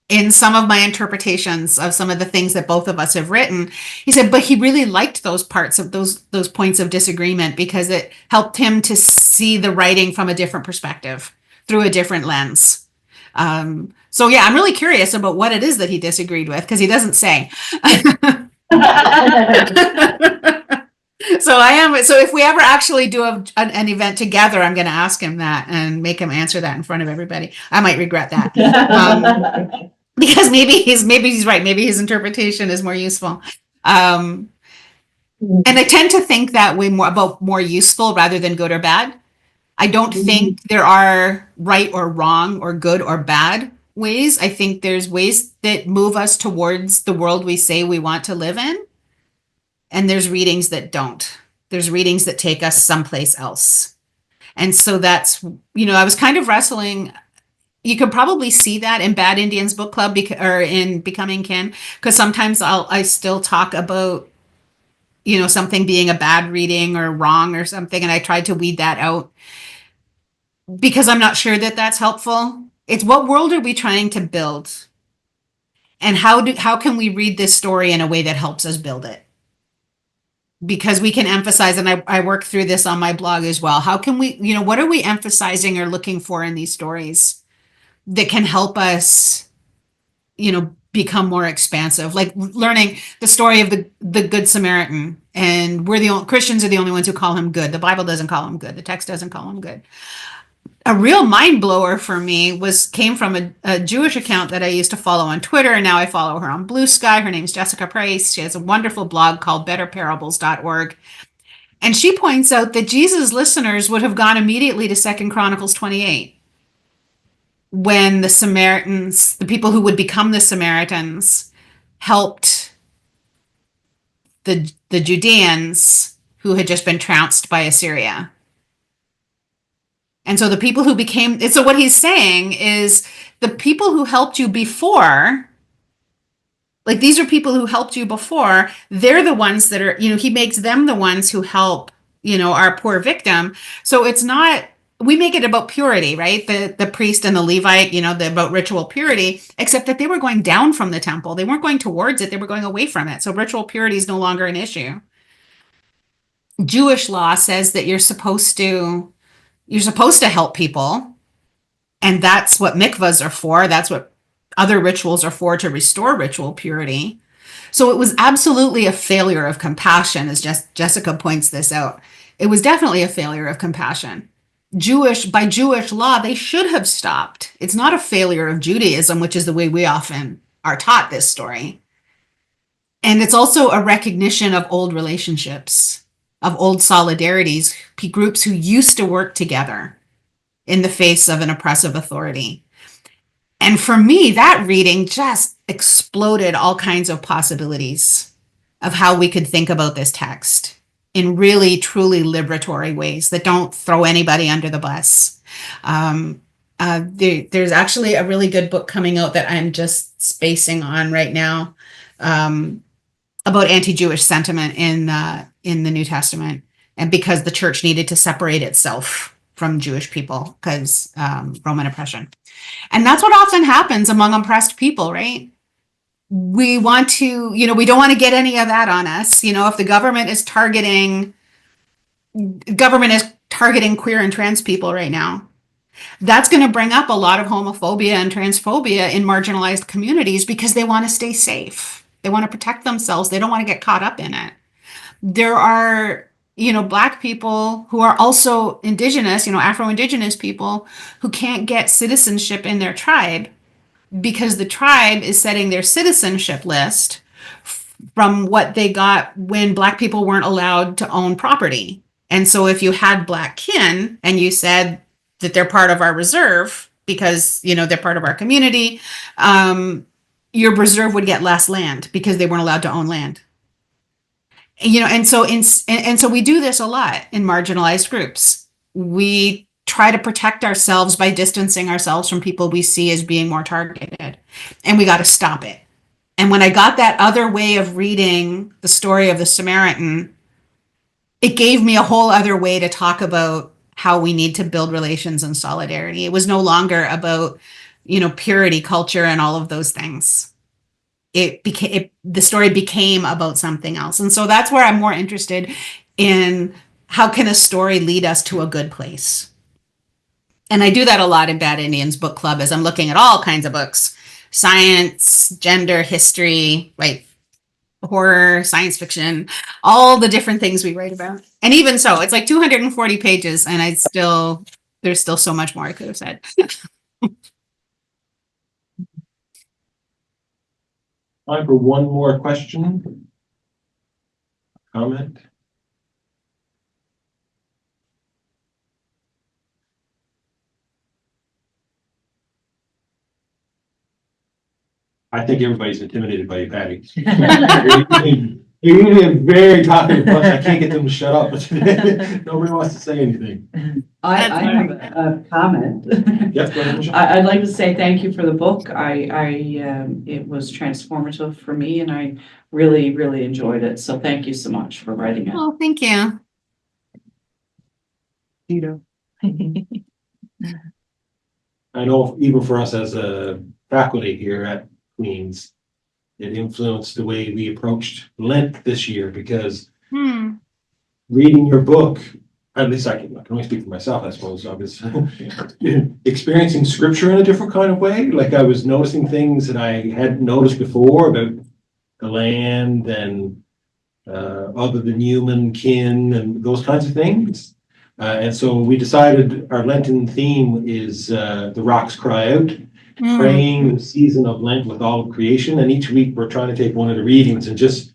in some of my interpretations of some of the things that both of us have written. He said, but he really liked those parts of those points of disagreement because it helped him to see the writing from a different perspective, through a different lens. So yeah, I'm really curious about what it is that he disagreed with, because he doesn't say. So if we ever actually do an event together, I'm going to ask him that and make him answer that in front of everybody. I might regret that. Because maybe he's right. Maybe his interpretation is more useful. And I tend to think that way more useful rather than good or bad. I don't think there are right or wrong or good or bad ways. I think there's ways that move us towards the world we say we want to live in. And there's readings that don't. There's readings that take us someplace else. And so that's, I was kind of wrestling. You could probably see that in Bad Indians Book Club or in Becoming Kin, because sometimes I still talk about, something being a bad reading or wrong or something. And I tried to weed that out because I'm not sure that that's helpful. It's what world are we trying to build? And how can we read this story in a way that helps us build it? Because we can emphasize, and I work through this on my blog as well. How can we, what are we emphasizing or looking for in these stories that can help us, become more expansive? Like learning the story of the Good Samaritan, and Christians are the only ones who call him good. The Bible doesn't call him good. The text doesn't call him good. A real mind blower for me came from a Jewish account that I used to follow on Twitter, and now I follow her on Blue Sky. Her name's Jessica Price. She has a wonderful blog called betterparables.org. And she points out that Jesus' listeners would have gone immediately to 2 Chronicles 28 when the Samaritans, the people who would become the Samaritans, helped the Judeans who had just been trounced by Assyria. And so the people who so what he's saying is the people who helped you before, like these are people who helped you before, they're the ones that are, he makes them the ones who help, our poor victim. So it's not, we make it about purity, right? The priest and the Levite, about ritual purity, except that they were going down from the temple. They weren't going towards it. They were going away from it. So ritual purity is no longer an issue. Jewish law says that you're supposed to help people. And that's what mikvahs are for. That's what other rituals are for, to restore ritual purity. So it was absolutely a failure of compassion, as Jessica points this out. It was definitely a failure of compassion. By Jewish law, they should have stopped. It's not a failure of Judaism, which is the way we often are taught this story. And it's also a recognition of old relationships, of old solidarities, groups who used to work together in the face of an oppressive authority. And for me, that reading just exploded all kinds of possibilities of how we could think about this text in really, truly liberatory ways that don't throw anybody under the bus. There's actually a really good book coming out that I'm just spacing on right now, about anti-Jewish sentiment in the New Testament, and because the church needed to separate itself from Jewish people because Roman oppression. And that's what often happens among oppressed people, right? We want to, we don't want to get any of that on us. If the government is targeting queer and trans people right now, that's going to bring up a lot of homophobia and transphobia in marginalized communities because they want to stay safe. They want to protect themselves. They don't want to get caught up in it. There are, Black people who are also Indigenous, Afro-Indigenous people who can't get citizenship in their tribe because the tribe is setting their citizenship list from what they got when Black people weren't allowed to own property. And so if you had Black kin and you said that they're part of our reserve because, they're part of our community, your reserve would get less land because they weren't allowed to own land. And so we do this a lot in marginalized groups. We try to protect ourselves by distancing ourselves from people we see as being more targeted, and we got to stop it. And when I got that other way of reading the story of the Samaritan, it gave me a whole other way to talk about how we need to build relations and solidarity. It was no longer about, purity culture and all of those things. The story became about something else. And so that's where I'm more interested in how can a story lead us to a good place? And I do that a lot in Bad Indians Book Club as I'm looking at all kinds of books, science, gender, history, right? Horror, science fiction, all the different things we write about. And even so, it's like 240 pages and there's still so much more I could have said.
Time for one more question. Comment. I think everybody's intimidated by you, Patty. You're usually a very talkative bunch. I can't get them to shut up, but nobody wants to say anything.
I have a comment.
Yep, go ahead, Michelle.
I'd like to say thank you for the book. It was transformative for me and I really, really enjoyed it. So thank you so much for writing it.
Oh, thank you.
I know even for us as a faculty here at Queens, it influenced the way we approached Lent this year because reading your book, at least I can only speak for myself, I suppose. I was experiencing scripture in a different kind of way. Like I was noticing things that I hadn't noticed before about the land and other than human kin and those kinds of things. And so we decided our Lenten theme is The Rocks Cry Out, praying the season of Lent with all of creation. And each week we're trying to take one of the readings and just,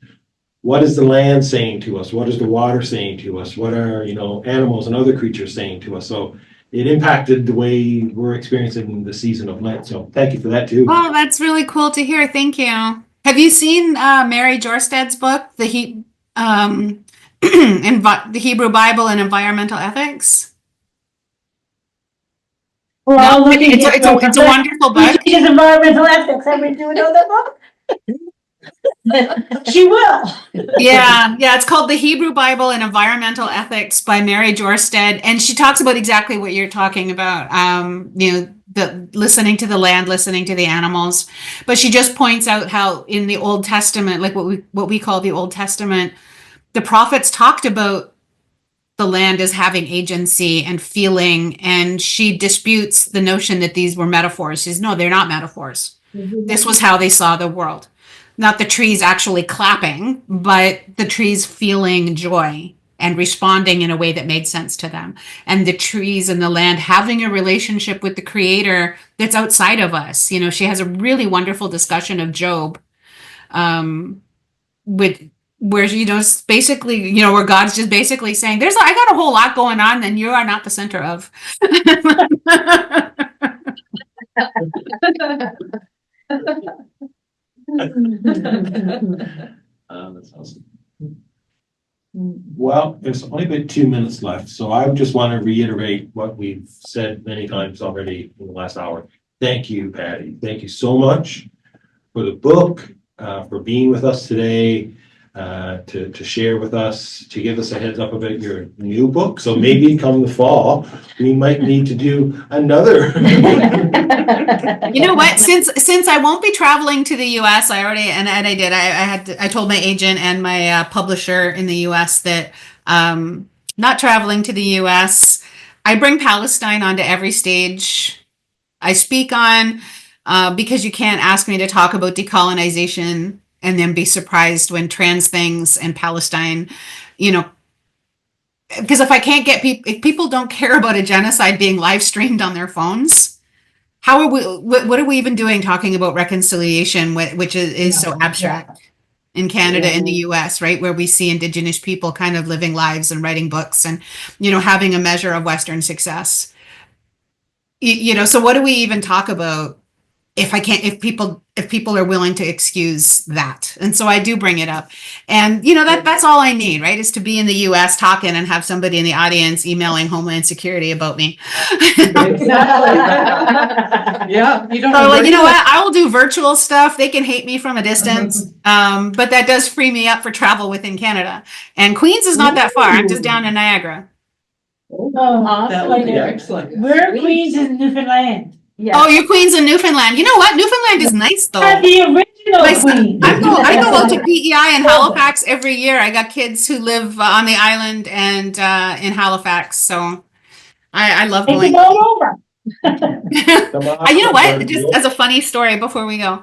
what is the land saying to us? What is the water saying to us? What are, animals and other creatures saying to us? So it impacted the way we're experiencing the season of Lent. So thank you for that too.
Oh, that's really cool to hear. Thank you. Have you seen Mary Jorstad's book, the Hebrew Bible and Environmental Ethics?
Well,
No, it's a wonderful book.
She teaches environmental ethics. I mean, do you know that book? She will.
Yeah, it's called The Hebrew Bible and Environmental Ethics by Mary Jorstad, and she talks about exactly what you're talking about. The listening to the land, listening to the animals, but she just points out how in the Old Testament, like what we call the Old Testament, the prophets talked about the land as having agency and feeling, and she disputes the notion that these were metaphors. She says, no, they're not metaphors. This was how they saw the world. Not the trees actually clapping, but the trees feeling joy and responding in a way that made sense to them. And the trees and the land having a relationship with the creator that's outside of us. She has a really wonderful discussion of Job, where it's basically, where God's just basically saying, I got a whole lot going on that you are not the center of.
That's awesome. Well, there's only been 2 minutes left, so I just want to reiterate what we've said many times already in the last hour. Thank you, Patty. Thank you so much for the book, for being with us today, to share with us, to give us a heads up about your new book. So maybe come the fall, we might need to do another.
You know what? Since I won't be traveling to the U.S., I told my agent and my publisher in the U.S. that not traveling to the U.S. I bring Palestine onto every stage I speak on, because you can't ask me to talk about decolonization and then be surprised when trans things and Palestine, because if people don't care about a genocide being live streamed on their phones, what are we even doing talking about reconciliation, which is so abstract in Canada and the US, right? Where we see Indigenous people kind of living lives and writing books and, having a measure of Western success. So what do we even talk about if people are willing to excuse that? And so I do bring it up. And that's all I need, right? Is to be in the US talking and have somebody in the audience emailing Homeland Security about me.
Yeah, you don't.
So what? I will do virtual stuff. They can hate me from a distance. But that does free me up for travel within Canada. And Queens is not that far. I'm just down in Niagara.
Oh,
That would be excellent.
We're Queens in Newfoundland.
Oh, your queen's in Newfoundland. You know what? Newfoundland is nice though.
The original
My son-
queen.
I go out to PEI in Halifax every year. I got kids who live on the island and in Halifax, so I love
Take
going.
it all over.
You know what? Just as a funny story before we go,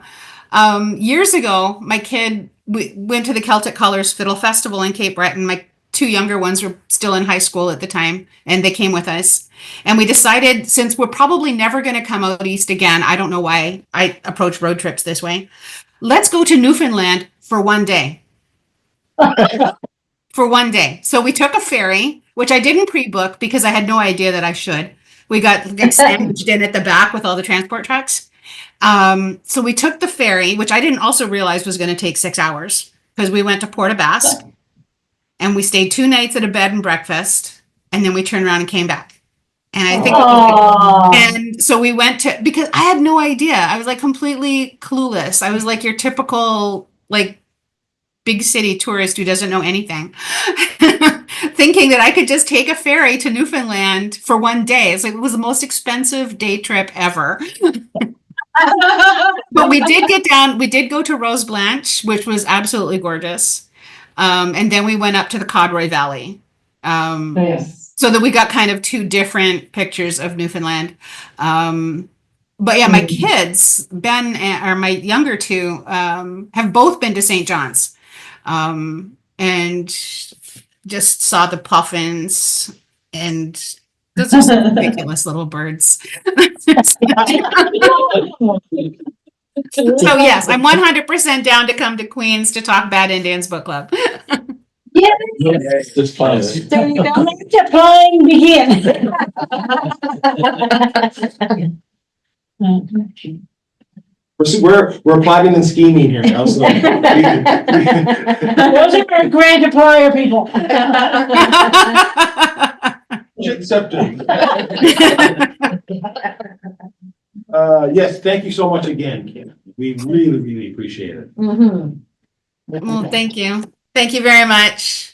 years ago, my kid we went to the Celtic Colors Fiddle Festival in Cape Breton. My two younger ones were still in high school at the time, and they came with us. And we decided, since we're probably never going to come out east again, I don't know why I approach road trips this way. Let's go to Newfoundland for one day. For one day. So we took a ferry, which I didn't pre-book because I had no idea that I should. We got sandwiched in at the back with all the transport trucks. So we took the ferry, which I didn't also realize was going to take 6 hours, because we went to Port aux Basques and we stayed 2 nights at a bed and breakfast, and then we turned around and came back. And I think,
Oh.
and so we went to, because I had no idea. I was like completely clueless. I was like your typical, like, big city tourist who doesn't know anything, thinking that I could just take a ferry to Newfoundland for one day. It's like, it was the most expensive day trip ever. But we did go to Rose Blanche, which was absolutely gorgeous. And then we went up to the Codroy Valley.
Yes.
So that we got kind of two different pictures of Newfoundland. But yeah, my kids, Ben or my younger two, have both been to St. John's, and just saw the puffins, and those are some ridiculous little birds. So yes, I'm 100% down to come to Queens to talk Bad Indians Book Club.
Yes, just fine.
So you don't let the flying begin.
We're plotting and scheming here now, so.
Those are our grand employer people.
Accepted. Yes, thank you so much again, Kim. We really, really appreciate it.
Mhm.
Well, thank you. Thank you very much.